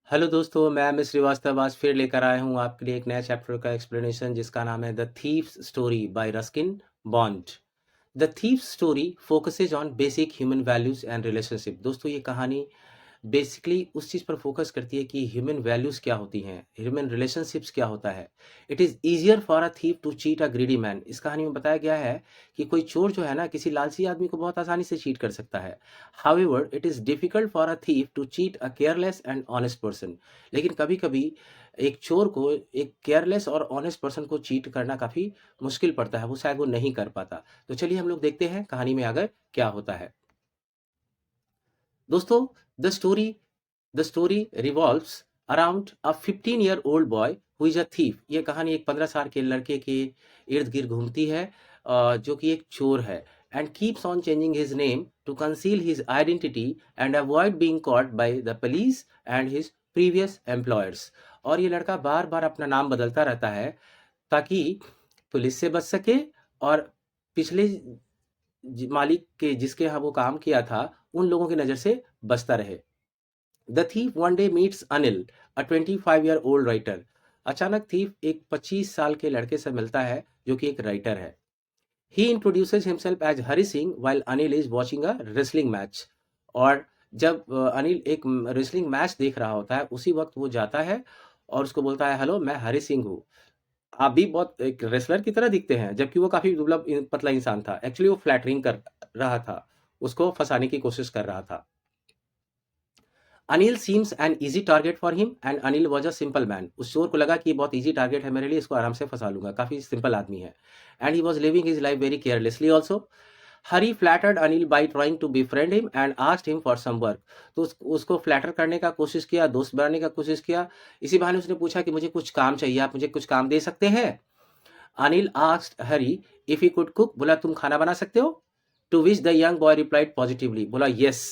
Hello दोस्तों, मैं अमित श्रीवास्तव आज फिर लेकर आया हूँ आपके लिए एक नया चैप्टर का एक्सप्लेनेशन जिसका नाम है the thieves story by Ruskin bond. The thieves story focuses on basic human values and relationship. दोस्तों, ये कहानी बेसिकली उस चीज़ पर फोकस करती है कि ह्यूमन वैल्यूज़ क्या होती हैं, ह्यूमन रिलेशनशिप्स क्या होता है। It is easier for a thief to cheat a greedy man. इस कहानी में बताया गया है कि कोई चोर जो है ना, किसी लालची आदमी को बहुत आसानी से चीट कर सकता है। However it is difficult for a thief to cheat a careless and honest person. लेकिन कभी-कभी एक चोर को एक केयरलेस और ऑनेस्ट पर्सन को चीट करना काफ़ी मुश्किल पड़ता है, वो शायद वो नहीं कर पाता। तो चलिए हम लोग देखते हैं कहानी में आगे क्या होता है। दोस्तों, the story the story revolves around a 15-year-old boy who is a thief. ये कहानी एक 15 साल के लड़के के इर्द गिर्द घूमती है, जो कि एक चोर है। And keeps on changing his name to conceal his identity and avoid being caught by the police and his previous employers. और ये लड़का बार बार अपना नाम बदलता रहता है ताकि पुलिस से बच सके और पिछले मालिक के जिसके यहाँ वो काम किया था उन लोगों की नज़र से बचता रहे। The thief one day meets Anil, a 25-year-old writer. अचानक थीफ एक 25 साल के लड़के से मिलता है जो कि एक राइटर है। He introduces himself as Hari Singh while Anil is watching a wrestling match. और जब अनिल एक रेसलिंग मैच देख रहा होता है उसी वक्त वो जाता है और उसको बोलता है, हेलो मैं हरी सिंह हूँ। आप भी बहुत एक रेसलर की तरह दिखते हैं, जबकि वो काफी दुबला पतला इंसान था। एक्चुअली वो फ्लैटरिंग कर रहा था, उसको फंसाने की कोशिश कर रहा था। Anil seems an easy target for him and Anil was a simple man. उस चोर को लगा कि ये बहुत ईजी टारगेट है मेरे लिए, इसको आराम से फंसा लूंगा, काफी सिंपल आदमी है। And he was living his life very carelessly also. Hari flattered Anil by trying to befriend him and asked him for some work. तो उसको फ्लैटर करने का कोशिश किया, दोस्त बनाने का कोशिश किया। इसी बहाने उसने पूछा कि मुझे कुछ काम चाहिए, आप मुझे कुछ काम दे सकते हैं। Anil asked Hari if he could cook. बोला तुम खाना बना सकते हो? To which the young boy replied positively. बोला यस।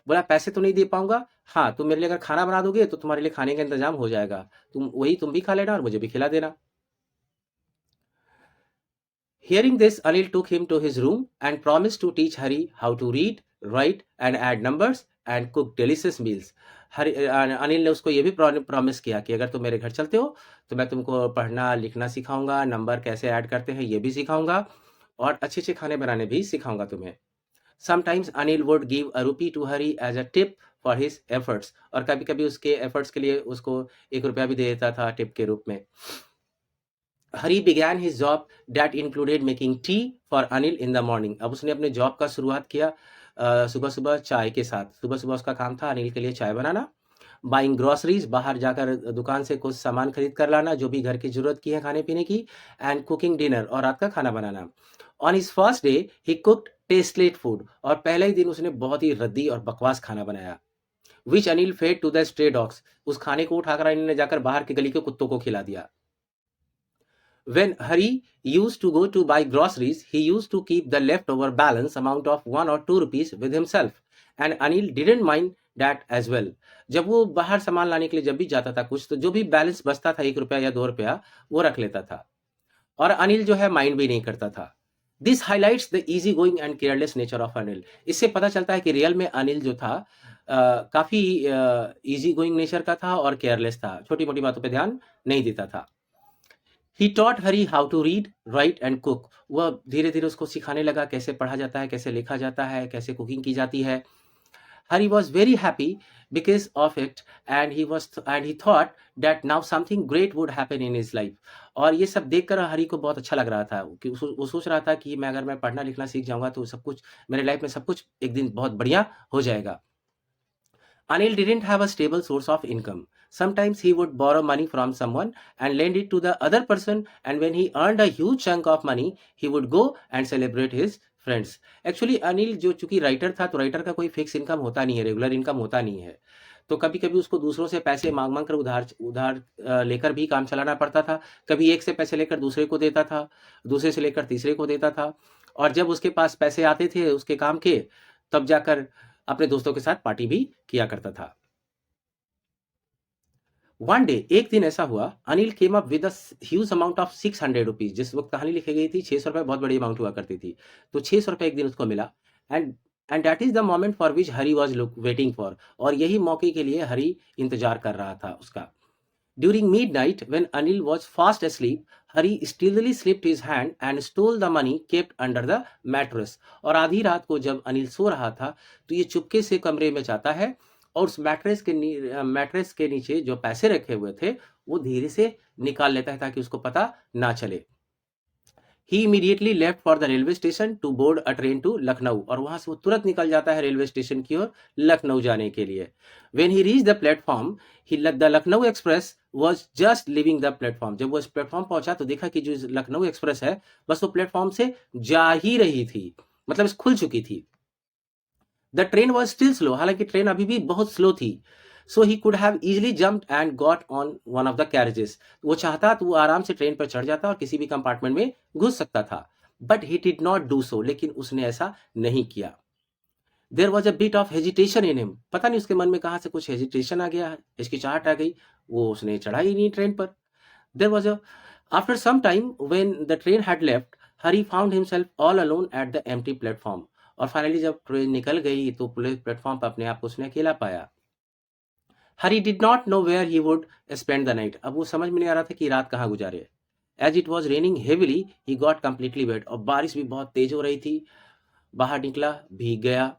बोला पैसे तो नहीं दे पाऊंगा, हाँ तुम मेरे लिए अगर खाना बना दोगे तो तुम्हारे लिए खाने का इंतजाम हो जाएगा, तुम भी खा लेना और मुझे भी खिला देना। Hearing this, Anil took him to his room and promised to teach Hari how to read, write and add numbers and cook delicious meals. Anil ने उसको ये भी प्रॉमिस किया कि अगर तुम मेरे घर चलते हो तो मैं तुमको पढ़ना लिखना सिखाऊंगा, नंबर कैसे ऐड करते हैं ये भी सिखाऊंगा और अच्छे अच्छे खाने बनाने भी सिखाऊंगा तुम्हें। Sometimes Anil would give a rupee to Hari as a tip for his efforts। और कभी कभी उसके एफर्ट्स के लिए उसको 1 रुपया भी दे देता था टिप के रूप में। हरी began his job that included making tea for Anil in the morning। अब उसने अपने जॉब का शुरुआत किया सुबह सुबह चाय के साथ। सुबह सुबह उसका काम था अनिल के लिए चाय बनाना। बाइंग ग्रोसरीज, बाहर जाकर दुकान से कुछ सामान खरीद कर लाना जो भी घर की जरूरत की है खाने पीने की। एंड कुकिंग डिनर, और रात का खाना बनाना। On his first day he cooked tasteless food. और पहले ही दिन उसने बहुत ही रद्दी और बकवास खाना बनाया। Which Anil fed to the stray dogs. उस खाने को उठाकर अनिल ने जाकर बाहर की गली के कुत्तों को खिला दिया। When Hari used to go to buy groceries, he used to keep the leftover balance amount of 1 or 2 rupees with himself, and Anil didn't mind that as well। जब वो बाहर सामान लाने के लिए जब भी जाता था कुछ, तो जो भी बैलेंस बचता था 1 रुपया या 2 रुपया वो रख लेता था, और अनिल जो है माइंड भी नहीं करता था। This highlights the easy going and careless nature of Anil. इससे पता चलता है कि रियल में अनिल जो था काफी इजी गोइंग नेचर का था और केयरलेस था, छोटी मोटी बातों पे ध्यान नहीं देता था। He taught Hari how to read, write and cook. वह धीरे धीरे उसको सिखाने लगा कैसे पढ़ा जाता है, कैसे लिखा जाता है, कैसे कुकिंग की जाती है। Hari was very happy because of it and he thought that now something great would happen in his life. और ये सब देखकर हरी को बहुत अच्छा लग रहा था कि वो सोच रहा था कि मैं अगर मैं पढ़ना लिखना सीख जाऊंगा तो सब कुछ मेरे लाइफ में सब कुछ एक दिन बहुत बढ़िया हो जाएगा। Anil didn't have a stable source of income. Sometimes he would borrow money from someone and lend it to the other person, and when he earned a huge chunk of money, he would go and celebrate his friends। Actually Anil जो चूंकि writer था तो writer का कोई fix income होता नहीं है, regular income होता नहीं है। तो कभी कभी उसको दूसरों से पैसे मांग मांग कर उधार उधार लेकर भी काम चलाना पड़ता था। कभी एक से पैसे लेकर दूसरे को देता था, दूसरे से लेकर तीसरे को देता था, और जब उसके पास पैसे आते थे उसके काम के, तब जाकर अपने दोस्तों के साथ पार्टी भी किया करता था। वन डे, एक दिन ऐसा हुआ, Anil came up with huge amount of 600 rupees. जिस वक्त कहानी लिखी गई थी 600 रुपए बहुत बड़ी अमाउंट हुआ करती थी, तो 600 रुपए एक दिन उसको मिला। And and that is the moment for which Hari was waiting for, और यही मौके के लिए हरी इंतजार कर रहा था उसका। During mid night when Anil was fast asleep, Hari stealthily slipped his hand and stole the money kept under the mattress. और आधी रात को जब अनिल सो रहा था तो ये चुपके से कमरे में जाता है और उस मैट्रेस के नीचे जो पैसे रखे हुए थे वो धीरे से निकाल लेता है ताकि उसको पता ना चले। He immediately left for the railway station to board a train to Lucknow, और वहां से वो तुरंत निकल जाता है रेलवे स्टेशन की ओर लखनऊ जाने के लिए। When he reach the platform, the Lucknow express was just living the platform. जब वो इस प्लेटफॉर्म पहुंचा तो देखा कि जो लखनऊ एक्सप्रेस है बस वो प्लेटफॉर्म से जा ही रही थी, मतलब खुल चुकी थी। The train was still slow, हालांकि ट्रेन अभी भी बहुत स्लो थी। So he could have easily jumped and got on one of the carriages. वो चाहता तो वो आराम से ट्रेन पर चढ़ जाता और किसी भी कंपार्टमेंट में घुस सकता था, but he did not do so, लेकिन उसने ऐसा नहीं किया। देर was a bit of hesitation in him, पता नहीं उसके मन में कहाँ से कुछ हेजिटेशन आ गया, हिचकिचाहट आ गई, वो उसने चढ़ा ही नहीं ट्रेन पर। There was a after some time when the train had left, Hari found himself all alone at the empty platform. और फाइनली जब ट्रेन निकल गई तो प्लेटफॉर्म पर अपने आप को उसने अकेला पाया। Hari did not know where he would spend the night, अब वो समझ में नहीं आ रहा था कि रात कहाँ गुजारे। As it was raining heavily he got completely wet, और बारिश भी बहुत तेज हो रही थी, बाहर निकला भीग गया।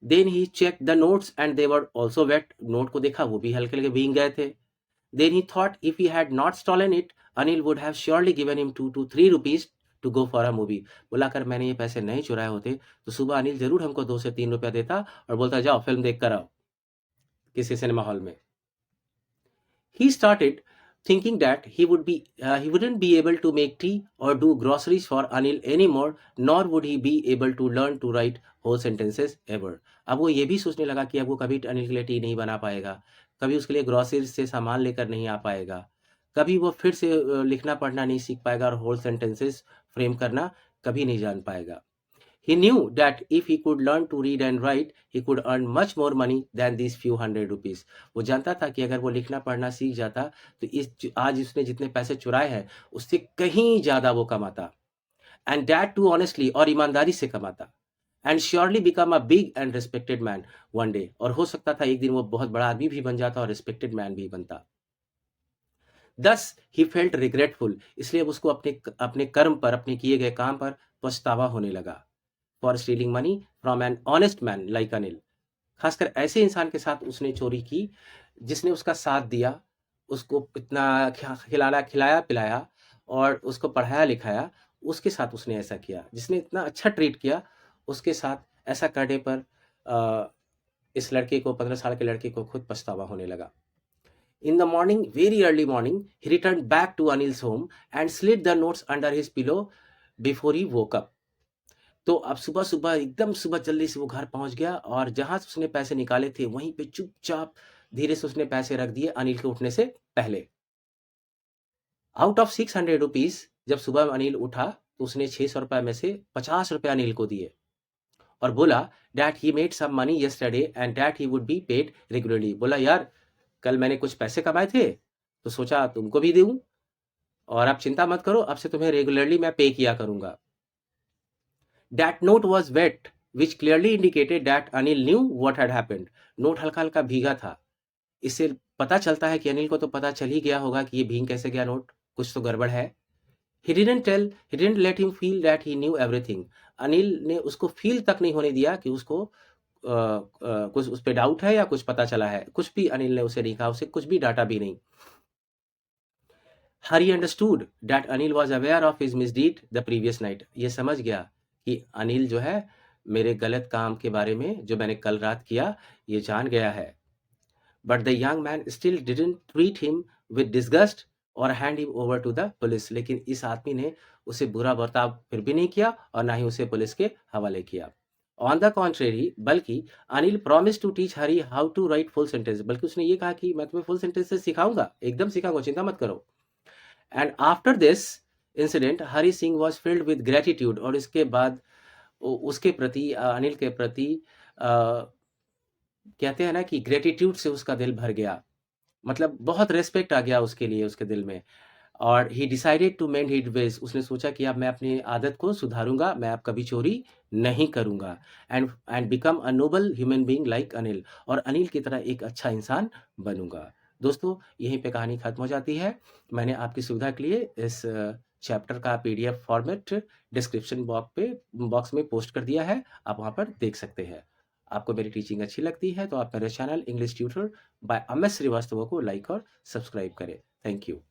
Then he check the notes and they were also wet, note को देखा वो भी हल्के हल्के भीग गए थे। Then he thought if he had not stolen it, Anil would have surely given him 2 to 3 rupees to go for a movie. बोला अगर मैंने ये पैसे नहीं चुराए होते तो सुबह अनिल जरूर हमको 2 से 3 रुपया देता और बोलता जाओ फिल्म देख कर आओ किसी सिनेमा हॉल में। He started thinking that he wouldn't be able to make tea or do groceries for Anil anymore, nor would he be able to learn to write whole sentences ever. अब वो ये भी सोचने लगा कि अब वो कभी अनिल के लिए टी नहीं बना पाएगा, कभी उसके लिए ग्रोसरीज से सामान लेकर नहीं आ पाएगा, कभी वो फिर से लिखना पढ़ना नहीं सीख पाएगा और होल सेंटेंसेस फ्रेम करना कभी नहीं जान पाएगा। He knew that if he could learn to read and write, he could earn much more money than these few hundred rupees. वो जानता था कि अगर वो लिखना पढ़ना सीख जाता तो आज उसने जितने पैसे चुराए हैं उससे कहीं ज्यादा वो कमाता, and that too honestly, और ईमानदारी से कमाता, and surely become a big and respected man one day, और हो सकता था एक दिन वो बहुत बड़ा आदमी भी बन जाता और respected man भी बनता। Thus he felt regretful, इसलिए उसको अपने अपने कर्म पर, अपने किए गए काम पर पछतावा होने लगा। For stealing money from an honest man like Anil, खासकर ऐसे इंसान के साथ उसने चोरी की जिसने उसका साथ दिया, उसको इतना खिलाना खिलाया पिलाया और उसको पढ़ाया लिखाया, उसके साथ उसने ऐसा किया, जिसने इतना अच्छा ट्रीट किया उसके साथ ऐसा करने पर इस लड़के को 15 साल के लड़के को खुद पछतावा होने लगा। In the morning, very early morning, he return back to Anil's home and slid the notes under his pillow before he woke up. तो अब सुबह-सुबह एकदम सुबह जल्दी से वो घर पहुँच गया और जहाँ से उसने पैसे निकाले थे वहीं पे चुपचाप धीरे से उसने पैसे रख दिए अनिल के उठने से पहले। आउट ऑफ 600 रुपीज़ जब सुबह अनिल उठा तो उसने 600 रुपए में से 50 रुपए अनिल को दिए और बोला that he made some money yesterday and that he would be paid regularly. बोला यार कल मैंने कुछ पैसे कमाए थे तो सोचा तुमको भी दूँ और आप चिंता मत करो, अब से तुम्हें रेगुलरली मैं पे किया करूँगा। That note was wet, which clearly indicated that Anil knew what had happened. Note हल्का हल्का भीगा था, इससे पता चलता है कि अनिल को तो पता चल ही गया होगा कि ये भीग कैसे गया नोट, कुछ तो गड़बड़ है। He didn't let him feel that he knew everything. Anil ने उसको फील तक नहीं होने दिया कि उसको कुछ उस पे डाउट है या कुछ पता चला है, कुछ भी अनिल ने उसे नहीं कहा, उसे कुछ भी डाटा भी नहीं। Hari understood that Anil was aware of his misdeed the previous night. ये समझ गया कि अनिल जो है मेरे गलत काम के बारे में जो मैंने कल रात किया ये जान गया है। But the young man still didn't treat him with disgust or hand him over to the police. लेकिन इस आदमी ने उसे बुरा बर्ताव फिर भी नहीं किया और ना ही उसे पुलिस के हवाले किया। ऑन द कॉन्ट्रेरी, बल्कि Anil promise to teach Hari how to write full sentence, बल्कि उसने ये कहा कि मैं तुम्हें फुल सेंटेंसेस सिखाऊंगा, एकदम सिखाऊंगा, चिंता मत करो। And after this incident Hari Singh was filled with gratitude, और इसके बाद उसके प्रति अनिल के प्रति कहते हैं ना कि ग्रेटिट्यूड से उसका दिल भर गया, मतलब बहुत रेस्पेक्ट आ गया उसके लिए उसके दिल में। और he decided to mend his ways, उसने सोचा कि अब मैं अपनी आदत को सुधारूंगा, मैं अब कभी चोरी नहीं करूंगा। And become a Nobel human being like Anil, और अनिल की तरह एक अच्छा इंसान बनूंगा। दोस्तों, यहीं पे कहानी खत्म हो जाती है। मैंने आपकी सुविधा के लिए इस चैप्टर का पीडीएफ फॉर्मेट डिस्क्रिप्शन बॉक्स में पोस्ट कर दिया है, आप वहां पर देख सकते हैं। आपको मेरी टीचिंग अच्छी लगती है तो आप मेरे channel English tutor by Ms Srivastava को लाइक और सब्सक्राइब करें। Thank you.